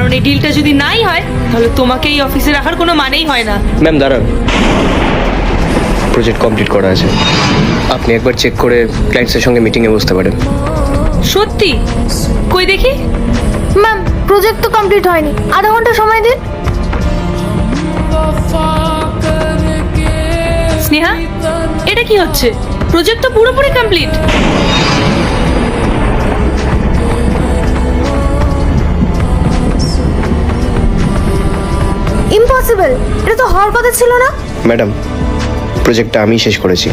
কারণ এই ডিলটা যদি নাই হয় তাহলে তোমাকে এই অফিসে রাখার কোনো মানেই হয় না। ম্যাম দাঁড়ান, প্রজেক্ট কমপ্লিট করা আছে, আপনি একবার চেক করে ক্লায়েন্টসের সঙ্গে মিটিংয়ে বসতে পারেন। সত্যি? কই দেখি। ম্যাম প্রজেক্ট তো কমপ্লিট হয়নি, আধা ঘন্টা সময় দিন। স্নেহা, এটা কি হচ্ছে? প্রজেক্ট তো পুরোপুরি কমপ্লিট। ইম্পসিবল, এটা তো হওয়ার কথা ছিল না। ম্যাডাম, প্রজেক্টটা আমি শেষ করেছি।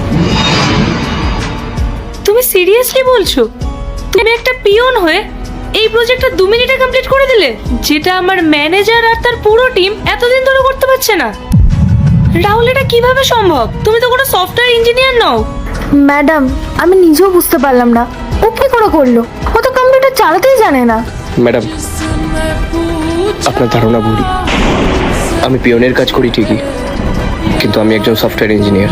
তুমি সিরিয়াসলি বলছো? তুমি একটা পিয়ন হয়ে এই প্রজেক্টটা 2 মিনিটে কমপ্লিট করে দিলে, যেটা আমার ম্যানেজার আর তার পুরো টিম এতদিন ধরে করতে পারছে না? রাহুল, এটা কিভাবে সম্ভব? তুমি তো কোনো সফটওয়্যার ইঞ্জিনিয়ার নও। ম্যাডাম আমি নিজেও বুঝতে পারলাম না ও কি করে করলো, ও তো কম্পিউটার চালাতেই জানে না। ম্যাডাম, আপনার ধারণা ভুল। আমি পিয়নের কাজ করি ঠিকই, কিন্তু আমি একজন সফটওয়্যার ইঞ্জিনিয়ার।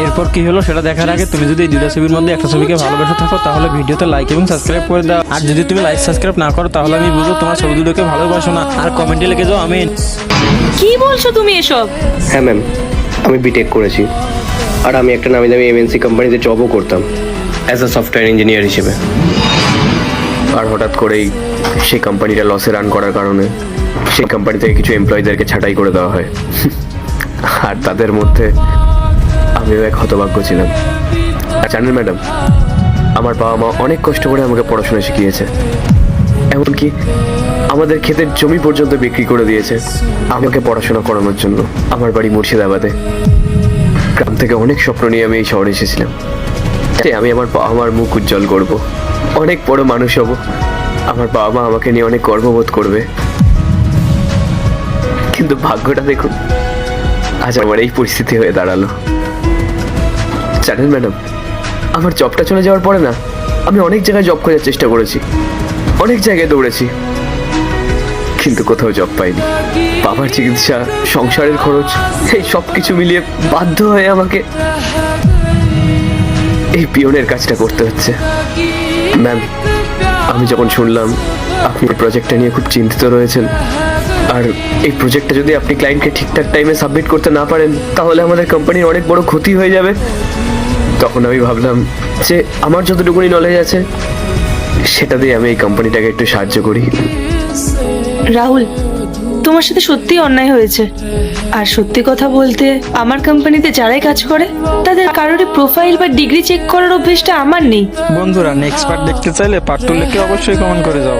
এরপর কি হলো সেটা দেখার আগে তুমি যদি এই দুটো ছবির মধ্যে একটা ছবিকে ভালোবেসে থাকো তাহলে ভিডিওতে লাইক এবং সাবস্ক্রাইব করে দাও। আর যদি তুমি লাইক সাবস্ক্রাইব না করো তাহলে আমি বুঝবো তোমার ছবি দুটোকে ভালোবাসো না। আর কমেন্টে লিখে যাও আমি। কি বলছো তুমি এসব? হ্যাঁ ম্যাম, আমি বিটেক করেছি, আর আমি একটা নামি দামি এমএনসি কোম্পানিতে জবও করতাম অ্যাজ আ সফটওয়্যার ইঞ্জিনিয়ার হিসেবে। আর হঠাৎ করেই সেই কোম্পানিটা লসে রান করার কারণে সেই কোম্পানি থেকে কিছু এমপ্লয়ীদেরকে ছাঁটাই করে দেওয়া হয়। আর তাদের মধ্যে আমিও এক হতভাগ্য ছিলাম। আর জানেন ম্যাডাম, আমার বাবা মা অনেক কষ্ট করে আমাকে পড়াশোনা শিখিয়েছে, এমনকি আমাদের ক্ষেতের জমি পর্যন্ত বিক্রি করে দিয়েছে আমাকে পড়াশোনা করানোর জন্য। আমার বাড়ি মুর্শিদাবাদে। গ্রাম থেকে অনেক স্বপ্ন নিয়ে আমি এই শহরে এসেছিলাম, যে আমি আমার বাবা মার মুখ উজ্জ্বল করব, অনেক বড় মানুষ হব, আমার বাবা মা আমাকে নিয়ে অনেক গর্ববোধ করবে। কিন্তু ভাগ্যটা দেখুন, আজ আমার এই পরিস্থিতি হয়ে দাঁড়ালো। জানেন ম্যাডাম, আমার জবটা চলে যাওয়ার পরে না, আমি অনেক জায়গায় জব খোঁজার চেষ্টা করেছি, অনেক জায়গায় দৌড়েছি, কিন্তু কোথাও জব পাইনি। বাবার চিকিৎসা, সংসারের খরচ, এই সব কিছু মিলিয়ে বাধ্য হয়ে আমাকে এই পিয়নের কাজটা করতে হচ্ছে। ম্যাম, আমি যখন শুনলাম আপনি এই প্রজেক্টটা নিয়ে খুব চিন্তিত রয়েছেন, আর এই প্রজেক্টটা যদি আপনি ক্লায়েন্টকে ঠিকঠাক টাইমে সাবমিট করতে না পারেন তাহলে আমাদের কোম্পানির অনেক বড় ক্ষতি হয়ে যাবে, তখন আমি ভাবলাম যে আমার যতটুকুনি নলেজ আছে সেটা দিয়ে আমি এই কোম্পানিটাকে একটু সাহায্য করি। রাহুল, তোমার সাথে সত্যিই অন্যায় হয়েছে। আর সত্যি কথা বলতে, আমার কোম্পানিতে যারাই কাজ করে তাদের কারোরই প্রোফাইল বা ডিগ্রি চেক করার অভ্যেসটা আমার নেই। বন্ধুরা, নেক্সট পার্ট দেখতে চাইলে পার্ট 2 লিখে অবশ্যই কমেন্ট করে যাও।